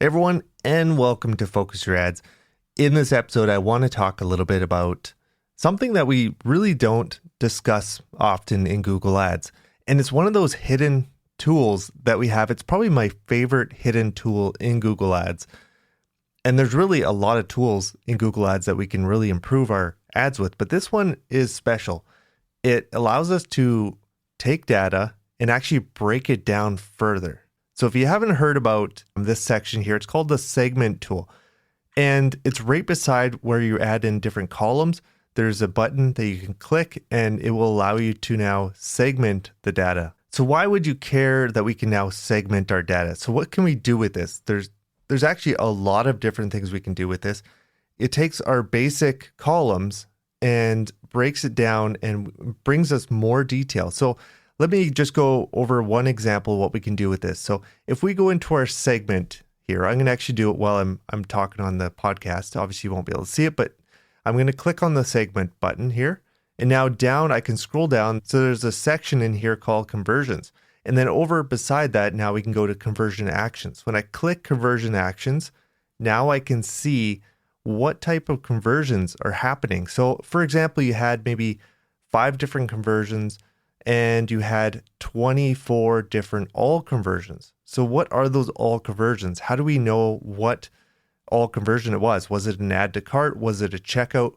Everyone, and welcome to Focus Your Ads. In this episode, I want to talk a little bit about something that we really don't discuss often in Google Ads. And it's one of those hidden tools that we have. It's probably my favorite hidden tool in Google Ads. And there's really a lot of tools in Google Ads that we can really improve our ads with. But this one is special. It allows us to take data and actually break it down further. So if you haven't heard about this section here, it's called the segment tool. And it's right beside where you add in different columns. There's a button that you can click and it will allow you to now segment the data. So why would you care that we can now segment our data? So what can we do with this? There's actually a lot of different things we can do with this. It takes our basic columns and breaks it down and brings us more detail. So let me just go over one example of what we can do with this. So if we go into our segment here, I'm going to actually do it while I'm talking on the podcast. Obviously, you won't be able to see it, but I'm going to click on the segment button here. And now down, I can scroll down. So there's a section in here called conversions. And then over beside that, now we can go to conversion actions. When I click conversion actions, now I can see what type of conversions are happening. So for example, you had maybe 5 different conversions and you had 24 different all conversions. So what are those all conversions? How do we know what all conversion it was? Was it an add to cart? Was it a checkout?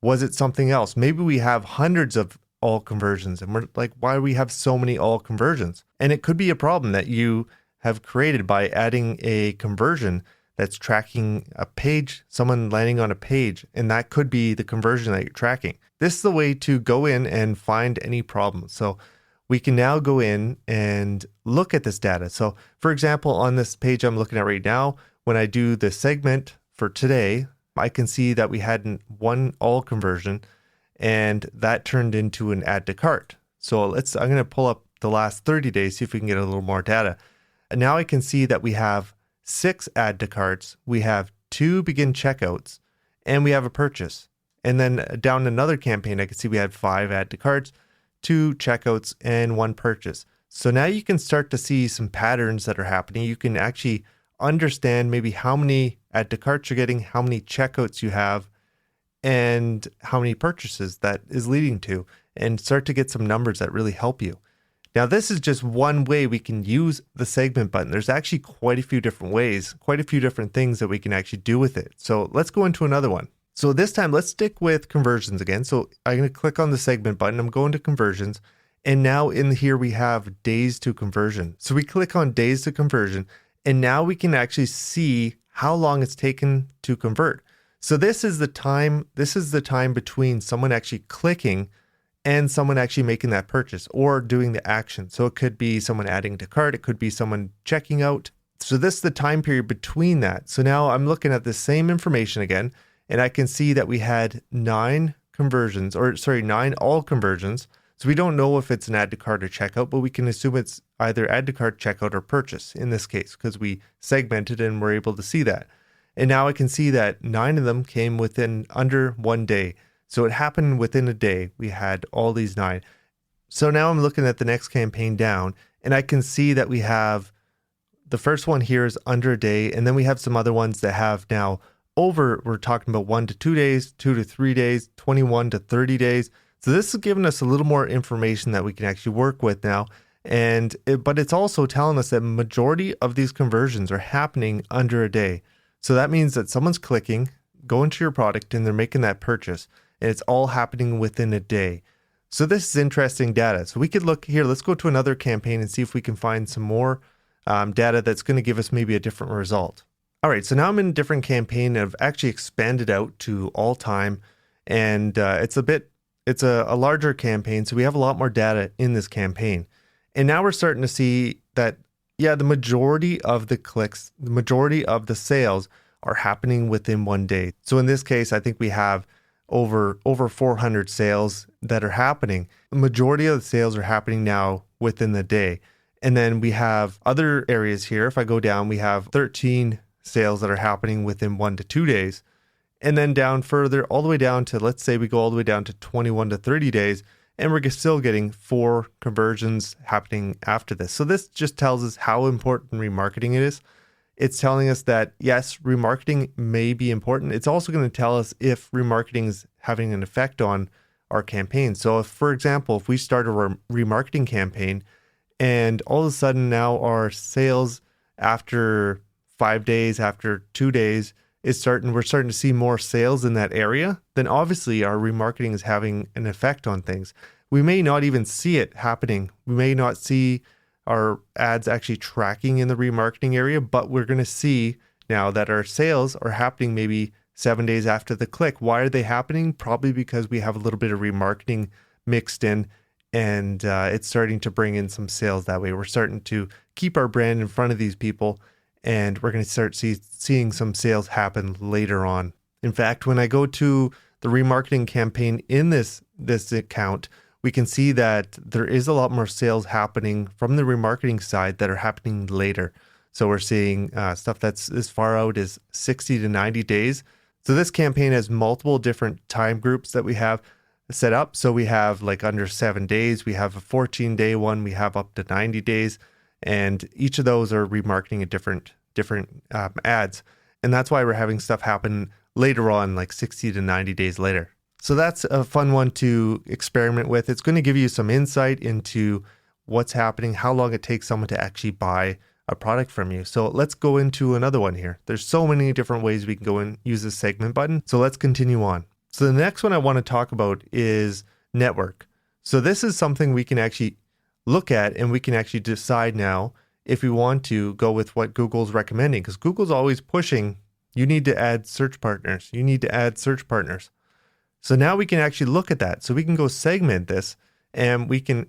Was it something else? Maybe we have hundreds of all conversions and we're like, why do we have so many all conversions? And it could be a problem that you have created by adding a conversion that's tracking a page, someone landing on a page, and that could be the conversion that you're tracking. This is the way to go in and find any problems. So we can now go in and look at this data. So for example, on this page I'm looking at right now, when I do the segment for today, I can see that we had one all conversion and that turned into an add to cart. So I'm going to pull up the last 30 days, see if we can get a little more data. And now I can see that we have 6 add to carts, we have 2 begin checkouts, and we have a purchase. And then down another campaign, I can see we had 5 add to carts, 2 checkouts, and 1 purchase. So now you can start to see some patterns that are happening. You can actually understand maybe how many add to carts you're getting, how many checkouts you have, and how many purchases that is leading to, and start to get some numbers that really help you. Now, this is just one way we can use the segment button. There's actually quite a few different ways, quite a few different things that we can actually do with it. So let's go into another one. So this time, let's stick with conversions again. So I'm going to click on the segment button. I'm going to conversions. And now in here, we have days to conversion. So we click on days to conversion. And now we can actually see how long it's taken to convert. So this is the time between someone actually clicking and someone actually making that purchase or doing the action. So it could be someone adding to cart. It could be someone checking out. So this is the time period between that. So now I'm looking at the same information again, and I can see that we had 9 all conversions. So we don't know if it's an add to cart or checkout, but we can assume it's either add to cart, checkout, or purchase in this case, because we segmented and we're able to see that. And now I can see that 9 of them came within under 1 day. So it happened within a day. We had all these 9. So now I'm looking at the next campaign down, and I can see that we have the first one here is under a day, and then we have some other ones that have now we're talking about 1 to 2 days, 2 to 3 days, 21 to 30 days. So this is giving us a little more information that we can actually work with now. But it's also telling us that majority of these conversions are happening under a day. So that means that someone's clicking, going to your product, and they're making that purchase. And it's all happening within a day. So this is interesting data. So we could look here, let's go to another campaign and see if we can find some more data that's going to give us maybe a different result. All right, so now I'm in a different campaign. I've actually expanded out to all time, and it's a larger campaign, so we have a lot more data in this campaign. And now we're starting to see that, the majority of the clicks, the majority of the sales are happening within 1 day. So in this case, I think we have over 400 sales that are happening. The majority of the sales are happening now within the day. And then we have other areas here. If I go down, we have 13 sales that are happening within 1 to 2 days. And then down further, all the way down to, let's say we go all the way down to 21 to 30 days, and we're still getting 4 conversions happening after this. So this just tells us how important remarketing it is. it's telling us that yes, remarketing may be important. It's also going to tell us if remarketing is having an effect on our campaign. So if, for example, if we start a remarketing campaign and all of a sudden now our sales after 5 days, after 2 days, we're starting to see more sales in that area, then obviously our remarketing is having an effect on things. We may not even see it happening. We may not see our ads actually tracking in the remarketing area, but we're going to see now that our sales are happening maybe 7 days after the click. Why are they happening? Probably because we have a little bit of remarketing mixed in, and it's starting to bring in some sales that way. We're starting to keep our brand in front of these people, and we're going to start seeing some sales happen later on. In fact, when I go to the remarketing campaign in this account, we can see that there is a lot more sales happening from the remarketing side that are happening later. So we're seeing stuff that's as far out as 60 to 90 days. So this campaign has multiple different time groups that we have set up. So we have like under 7 days, we have a 14-day one, we have up to 90 days, and each of those are remarketing a different ads. And that's why we're having stuff happen later on, like 60 to 90 days later. So that's a fun one to experiment with. It's going to give you some insight into what's happening, how long it takes someone to actually buy a product from you. So let's go into another one here. There's so many different ways we can go and use this segment button. So let's continue on. So the next one I want to talk about is network. So this is something we can actually look at, and we can actually decide now if we want to go with what Google's recommending, because Google's always pushing, you need to add search partners. You need to add search partners. So now we can actually look at that. So we can go segment this, and we can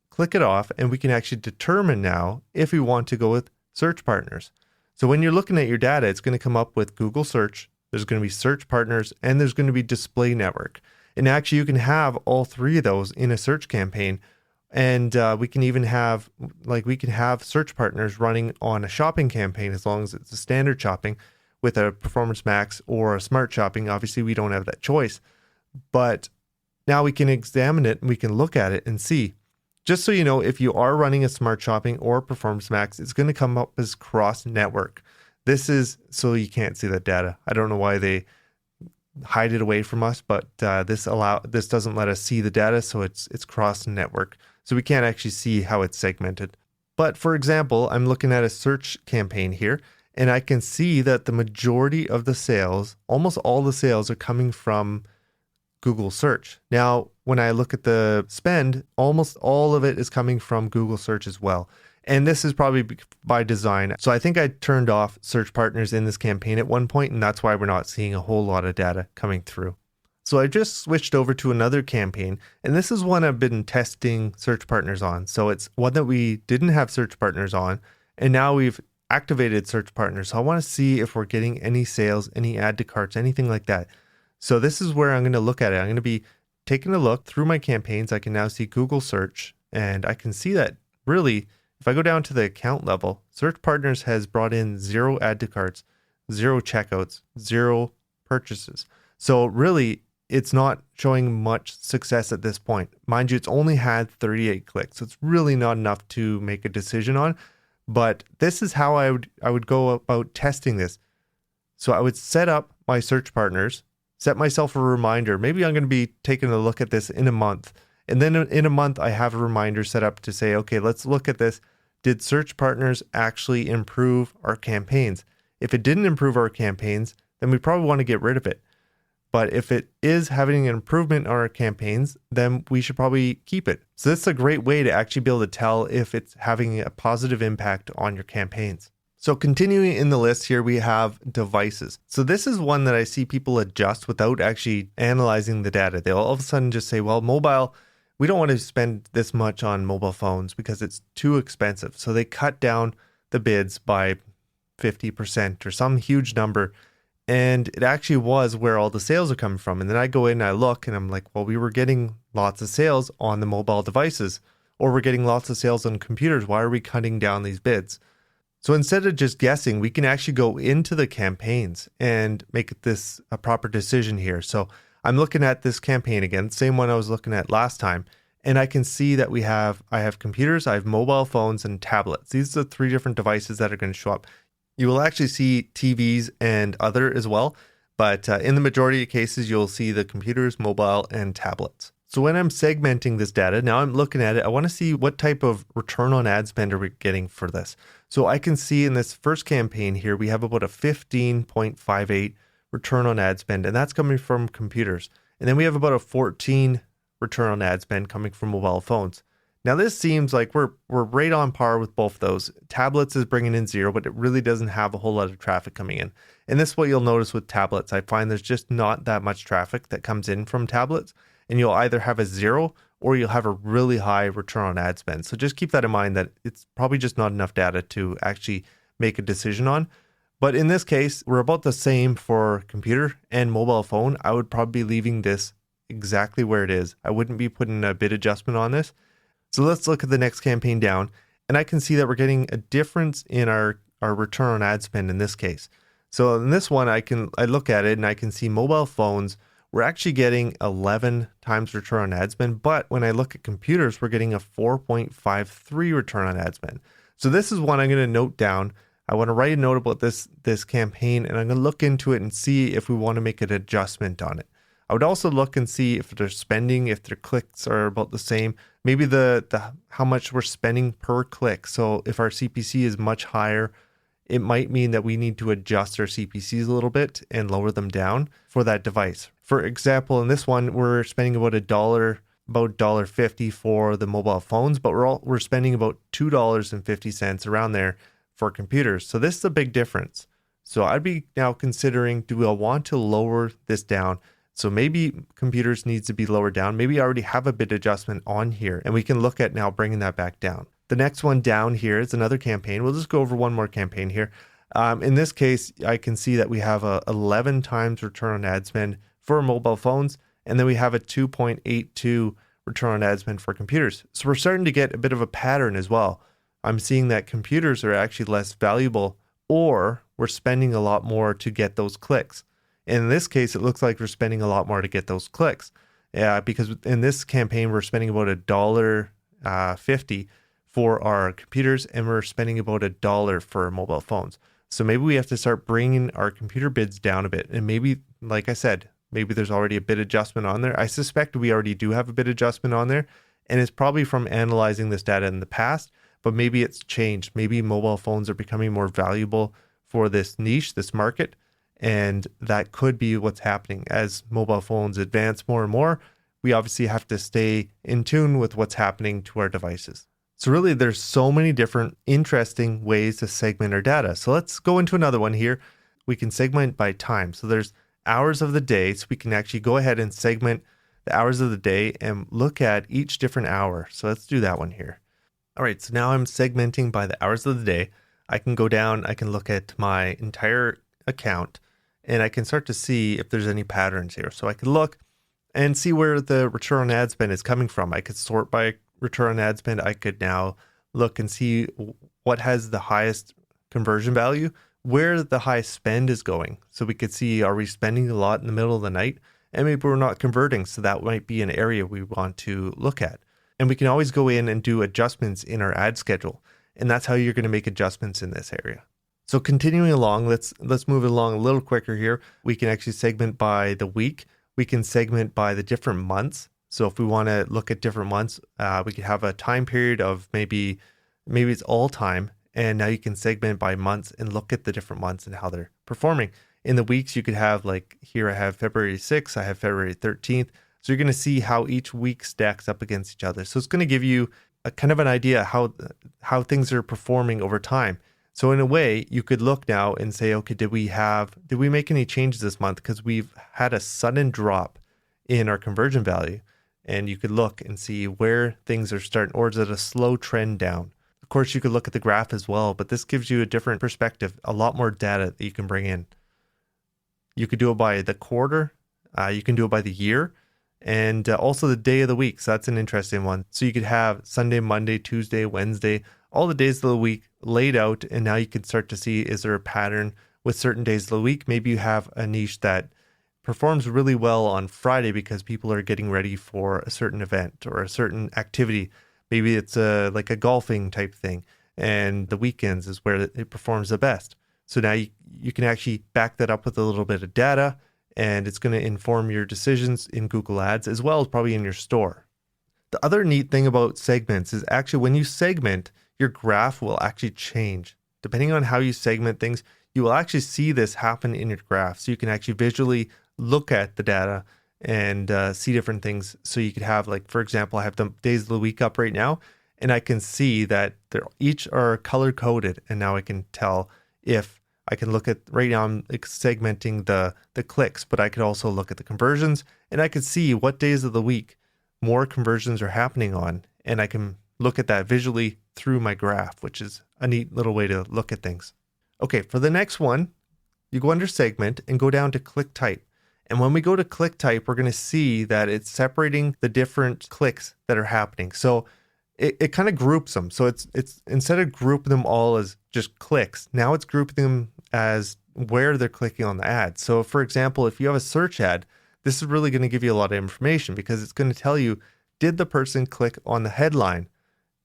click it off, and we can actually determine now if we want to go with search partners. So when you're looking at your data, it's going to come up with Google search, there's going to be search partners, and there's going to be display network. And actually you can have all three of those in a search campaign. And we can even have, search partners running on a shopping campaign, as long as it's a standard shopping with a Performance Max or a Smart Shopping. Obviously we don't have that choice. But now we can examine it, and we can look at it and see. Just so you know, if you are running a Smart Shopping or Performance Max, it's going to come up as cross network. This is so you can't see that data. I don't know why they hide it away from us, but this doesn't let us see the data, so it's cross network. So we can't actually see how it's segmented. But for example, I'm looking at a search campaign here, and I can see that the majority of the sales, almost all the sales, are coming from Google search. Now, when I look at the spend, almost all of it is coming from Google search as well. And this is probably by design. So I think I turned off search partners in this campaign at one point, and that's why we're not seeing a whole lot of data coming through. So I just switched over to another campaign, and this is one I've been testing search partners on. So it's one that we didn't have search partners on, and now we've activated search partners. So I want to see if we're getting any sales, any add to carts, anything like that. So this is where I'm going to look at it. I'm going to be taking a look through my campaigns. I can now see Google search, and I can see that really, if I go down to the account level, search partners has brought in 0 add to carts, 0 checkouts, 0 purchases. So really, it's not showing much success at this point. Mind you, it's only had 38 clicks. So it's really not enough to make a decision on. But this is how I would go about testing this. So I would set up my search partners, set myself a reminder. Maybe I'm going to be taking a look at this in a month. And then in a month, I have a reminder set up to say, okay, let's look at this. Did search partners actually improve our campaigns? If it didn't improve our campaigns, then we probably want to get rid of it. But if it is having an improvement on our campaigns, then we should probably keep it. So this is a great way to actually be able to tell if it's having a positive impact on your campaigns. So continuing in the list here, we have devices. So this is one that I see people adjust without actually analyzing the data. They'll all of a sudden just say, well, mobile, we don't want to spend this much on mobile phones because it's too expensive. So they cut down the bids by 50% or some huge number. And it actually was where all the sales are coming from. And then I go in and I look and I'm like, well, we were getting lots of sales on the mobile devices, or we're getting lots of sales on computers. Why are we cutting down these bids? So instead of just guessing, we can actually go into the campaigns and make this a proper decision here. So I'm looking at this campaign again, same one I was looking at last time. And I can see that I have computers, I have mobile phones and tablets. These are the 3 different devices that are going to show up. You will actually see TVs and other as well, but in the majority of cases, you'll see the computers, mobile, and tablets. So when I'm segmenting this data, now I'm looking at it, I want to see what type of return on ad spend are we getting for this. So I can see in this first campaign here, we have about a 15.58 return on ad spend, and that's coming from computers. And then we have about a 14 return on ad spend coming from mobile phones. Now this seems like we're right on par with both those. Tablets is bringing in 0, but it really doesn't have a whole lot of traffic coming in. And this is what you'll notice with tablets. I find there's just not that much traffic that comes in from tablets. And you'll either have a 0 or you'll have a really high return on ad spend. So just keep that in mind that it's probably just not enough data to actually make a decision on. But in this case, we're about the same for computer and mobile phone. I would probably be leaving this exactly where it is. I wouldn't be putting a bid adjustment on this. So let's look at the next campaign down. And I can see that we're getting a difference in our return on ad spend in this case. So in this one, I look at it and I can see mobile phones, we're actually getting 11 times return on ad spend. But when I look at computers, we're getting a 4.53 return on ad spend. So this is one I'm going to note down. I want to write a note about this campaign, and I'm going to look into it and see if we want to make an adjustment on it. I would also look and see if their spending, if their clicks are about the same, maybe the how much we're spending per click. So if our CPC is much higher, it might mean that we need to adjust our CPCs a little bit and lower them down for that device. For example, in this one, we're spending about $1.50 for the mobile phones, but we're spending about $2.50 around there for computers. So this is a big difference. So I'd be now considering, do I want to lower this down? So maybe computers needs to be lowered down. Maybe I already have a bid adjustment on here, and we can look at now bringing that back down. The next one down here is another campaign. We'll just go over one more campaign here. In this case, I can see that we have a 11 times return on ad spend for mobile phones, and then we have a 2.82 return on ad spend for computers. So we're starting to get a bit of a pattern as well. I'm seeing that computers are actually less valuable, or we're spending a lot more to get those clicks. In this case, it looks like we're spending a lot more to get those clicks. Because in this campaign, we're spending about $1.50 for our computers, and we're spending about $1 for mobile phones. So maybe we have to start bringing our computer bids down a bit. And maybe, like I said, maybe there's already a bid adjustment on there. I suspect we already do have a bid adjustment on there, and it's probably from analyzing this data in the past, but maybe it's changed. Maybe mobile phones are becoming more valuable for this niche, this market, and that could be what's happening. As mobile phones advance more and more, we obviously have to stay in tune with what's happening to our devices. So really, there's so many different interesting ways to segment our data. So let's go into another one here. We can segment by time. So there's hours of the day. So we can actually go ahead and segment the hours of the day and look at each different hour. So let's do that one here. All right, so now I'm segmenting by the hours of the day. I can go down, I can look at my entire account, and I can start to see if there's any patterns here. So I could look and see where the return on ad spend is coming from. I could sort by return on ad spend. I could now look and see what has the highest conversion value, where the highest spend is going. So we could see, are we spending a lot in the middle of the night? And maybe we're not converting. So that might be an area we want to look at. And we can always go in and do adjustments in our ad schedule. And that's how you're going to make adjustments in this area. So continuing along, let's move along a little quicker here. We can actually segment by the week. We can segment by the different months. So if we want to look at different months, we could have a time period of maybe it's all time. And now you can segment by months and look at the different months and how they're performing. In the weeks, you could have, like here I have February 6th, I have February 13th. So you're going to see how each week stacks up against each other. So it's going to give you a kind of an idea how things are performing over time. So in a way, you could look now and say, okay, did we make any changes this month? Because we've had a sudden drop in our conversion value. And you could look and see where things are starting, or is it a slow trend down? Of course, you could look at the graph as well, but this gives you a different perspective, a lot more data that you can bring in. You could do it by the quarter. You can do it by the year. And also the day of the week. So that's an interesting one. So you could have Sunday, Monday, Tuesday, Wednesday, all the days of the week laid out. And now you can start to see, is there a pattern with certain days of the week? Maybe you have a niche that performs really well on Friday because people are getting ready for a certain event or a certain activity. Maybe it's like a golfing type thing. And the weekends is where it performs the best. So now you can actually back that up with a little bit of data, and it's going to inform your decisions in Google Ads as well as probably in your store. The other neat thing about segments is actually when you segment, your graph will actually change. Depending on how you segment things, you will actually see this happen in your graph. So you can actually visually look at the data and see different things. So you could have, like, for example, I have the days of the week up right now, and I can see that they're each are color coded. And now I can tell if I can look at, right now I'm segmenting the clicks, but I could also look at the conversions, and I could see what days of the week more conversions are happening on. And I can look at that visually through my graph, which is a neat little way to look at things. Okay, for the next one, you go under segment and go down to click type. And when we go to click type, we're going to see that it's separating the different clicks that are happening. So it kind of groups them. So it's instead of grouping them all as just clicks, now it's grouping them as where they're clicking on the ad. So for example, if you have a search ad, this is really going to give you a lot of information because it's going to tell you, did the person click on the headline?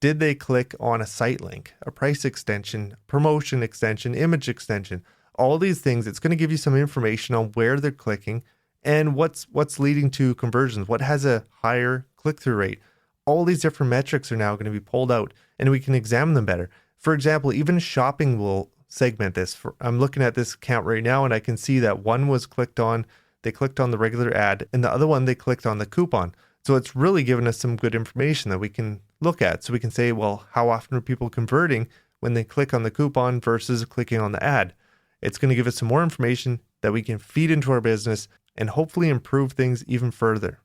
Did they click on a site link, a price extension, promotion extension, image extension? All these things, it's going to give you some information on where they're clicking and what's leading to conversions, what has a higher click-through rate. All these different metrics are now going to be pulled out and we can examine them better. For example, even shopping will segment this. I'm looking at this account right now and I can see that one was they clicked on the regular ad, and the other one, they clicked on the coupon. So it's really given us some good information that we can look at. So we can say, well, how often are people converting when they click on the coupon versus clicking on the ad? It's going to give us some more information that we can feed into our business and hopefully improve things even further.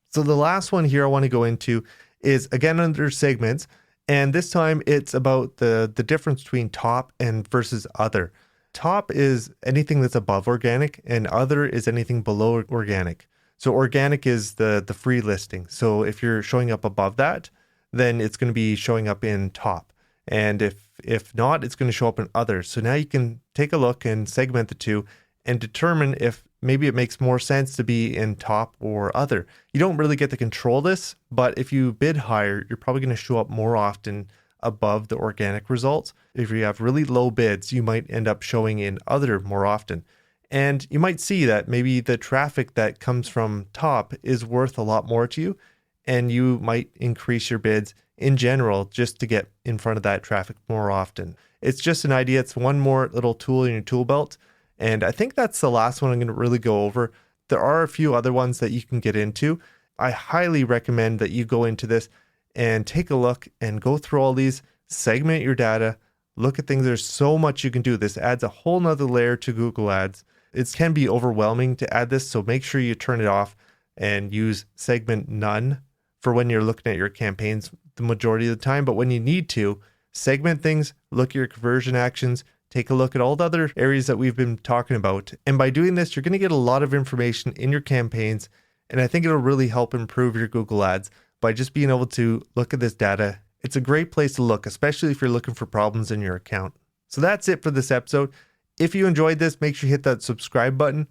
So the last one here I want to go into is, again, under segments. And this time it's about the difference between top and versus other. Top is anything that's above organic, and other is anything below organic. So organic is the free listing. So if you're showing up above that, then it's going to be showing up in top. And if not, it's going to show up in others. So now you can take a look and segment the two and determine if maybe it makes more sense to be in top or other. You don't really get to control this, but if you bid higher, you're probably going to show up more often above the organic results. If you have really low bids, you might end up showing in other more often. And you might see that maybe the traffic that comes from top is worth a lot more to you, and you might increase your bids in general just to get in front of that traffic more often. It's just an idea. It's one more little tool in your tool belt. And I think that's the last one I'm going to really go over. There are a few other ones that you can get into. I highly recommend that you go into this and take a look and go through all these, segment your data, look at things. There's so much you can do. This adds a whole nother layer to Google Ads. It can be overwhelming to add this, so make sure you turn it off and use segment none for when you're looking at your campaigns the majority of the time. But when you need to, segment things, look at your conversion actions, take a look at all the other areas that we've been talking about. And by doing this, you're going to get a lot of information in your campaigns. And I think it'll really help improve your Google Ads by just being able to look at this data. It's a great place to look, especially if you're looking for problems in your account. So that's it for this episode. If you enjoyed this, make sure you hit that subscribe button.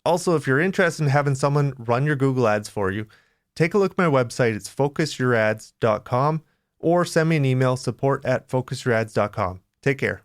Also, if you're interested in having someone run your Google Ads for you, take a look at my website. It's focusyouраds.com, or send me an email, support@focusyouраds.com. Take care.